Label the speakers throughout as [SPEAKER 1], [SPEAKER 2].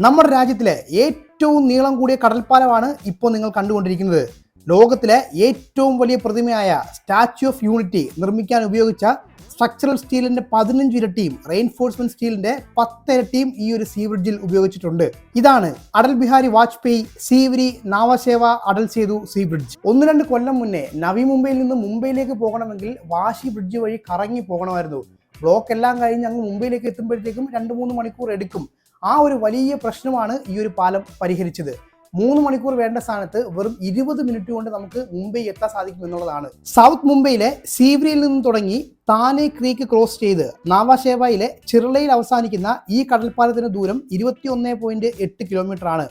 [SPEAKER 1] നമ്മുടെ രാജ്യത്തിലെ ഏറ്റവും നീളം കൂടിയ കടൽപ്പാലമാണ് ഇപ്പോൾ നിങ്ങൾ കണ്ടുകൊണ്ടിരിക്കുന്നത്. ലോകത്തിലെ ഏറ്റവും വലിയ പ്രതിമയായ സ്റ്റാച്യു ഓഫ് യൂണിറ്റി നിർമ്മിക്കാൻ ഉപയോഗിച്ച സ്ട്രക്ചറൽ സ്റ്റീലിന്റെ 15 ഇരട്ടിയും റെയിൻഫോഴ്സ്മെന്റ് സ്റ്റീലിന്റെ 10 ഇരട്ടിയും ഈ ഒരു സീ ബ്രിഡ്ജിൽ ഉപയോഗിച്ചിട്ടുണ്ട്. ഇതാണ് അടൽ ബിഹാരി വാജ്പേയി സീവരി നാവസേവ അടൽ സേതു സീ ബ്രിഡ്ജ്. 1-2 കൊല്ലം മുന്നേ നവി മുംബൈയിൽ നിന്ന് മുംബൈയിലേക്ക് പോകണമെങ്കിൽ വാശി ബ്രിഡ്ജ് വഴി കറങ്ങി പോകണമായിരുന്നു. ബ്ലോക്ക് എല്ലാം കഴിഞ്ഞ് അങ്ങ് മുംബൈയിലേക്ക് എത്തുമ്പോഴത്തേക്കും 2-3 മണിക്കൂർ എടുക്കും. ആ ഒരു വലിയ പ്രശ്നമാണ് ഈ ഒരു പാലം പരിഹരിച്ചത്. 3 മണിക്കൂർ വേണ്ട സ്ഥാനത്ത് വെറും 20 മിനിറ്റ് കൊണ്ട് നമുക്ക് മുംബൈ എത്താൻ സാധിക്കും എന്നുള്ളതാണ്. സൗത്ത് മുംബൈയിലെ സീവരിയിൽ നിന്നും തുടങ്ങി താനെ ക്രീക്ക് ക്രോസ് ചെയ്ത് നാവാശേവയിലെ ചിർളയിൽ അവസാനിക്കുന്ന ഈ കടൽപ്പാലത്തിന് ദൂരം 21.8 കിലോമീറ്റർ ആണ്.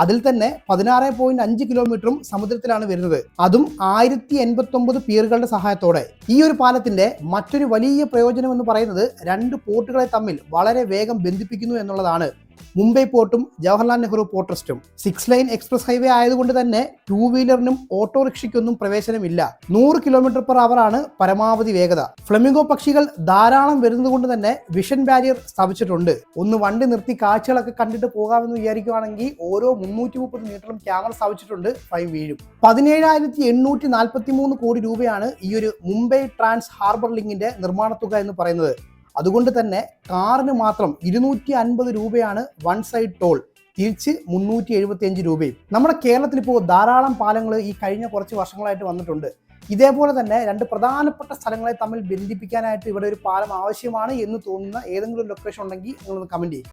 [SPEAKER 1] അതിൽ തന്നെ 16.5 കിലോമീറ്ററും സമുദ്രത്തിലാണ് വരുന്നത്. അതും 1089 പിയറുകളുടെ സഹായത്തോടെ. ഈ ഒരു പാലത്തിന്റെ മറ്റൊരു വലിയ പ്രയോജനം എന്ന് പറയുന്നത് 2 പോർട്ടുകളെ തമ്മിൽ വളരെ വേഗം ബന്ധിപ്പിക്കുന്നു എന്നുള്ളതാണ്. മുംബൈ പോർട്ടും ജവഹർലാൽ നെഹ്റു പോർട്ട് ട്രസ്റ്റും 6 ലൈൻ എക്സ്പ്രസ് ഹൈവേ ആയതുകൊണ്ട് തന്നെ 2 വീലറിനും ഓട്ടോറിക്ഷയ്ക്കൊന്നും പ്രവേശനമില്ല. 100 km/h ആണ് പരമാവധി വേഗത. ഫ്ലമിംഗോ പക്ഷികൾ ധാരാളം വരുന്നത് കൊണ്ട് തന്നെ വിഷൻ ബാരിയർ സ്ഥാപിച്ചിട്ടുണ്ട്. ഒന്ന് വണ്ടി നിർത്തി കാഴ്ചകളൊക്കെ കണ്ടിട്ട് പോകാമെന്ന് വിചാരിക്കുകയാണെങ്കിൽ ഓരോ 330 മീറ്ററും ക്യാമറ സ്ഥാപിച്ചിട്ടുണ്ട്. ഫൈൻ വീഴും. 17,843 കോടി രൂപയാണ് ഈ ഒരു മുംബൈ ട്രാൻസ് ഹാർബർ ലിങ്കിന്റെ നിർമ്മാണ തുക എന്ന് പറയുന്നത്. അതുകൊണ്ട് തന്നെ കാറിന് മാത്രം 250 രൂപയാണ് വൺ സൈഡ് ടോൾ, തിരിച്ച് 375 രൂപയും. നമ്മുടെ കേരളത്തിൽ ഇപ്പോൾ ധാരാളം പാലങ്ങൾ ഈ കഴിഞ്ഞ കുറച്ച് വർഷങ്ങളായിട്ട് വന്നിട്ടുണ്ട്. ഇതേപോലെ തന്നെ 2 പ്രധാനപ്പെട്ട സ്ഥലങ്ങളെ തമ്മിൽ ബന്ധിപ്പിക്കാനായിട്ട് ഇവിടെ ഒരു പാലം ആവശ്യമാണ് എന്ന് തോന്നുന്ന ഏതെങ്കിലും ലൊക്കേഷൻ ഉണ്ടെങ്കിൽ നിങ്ങളൊന്ന് കമൻറ്റ് ചെയ്യും.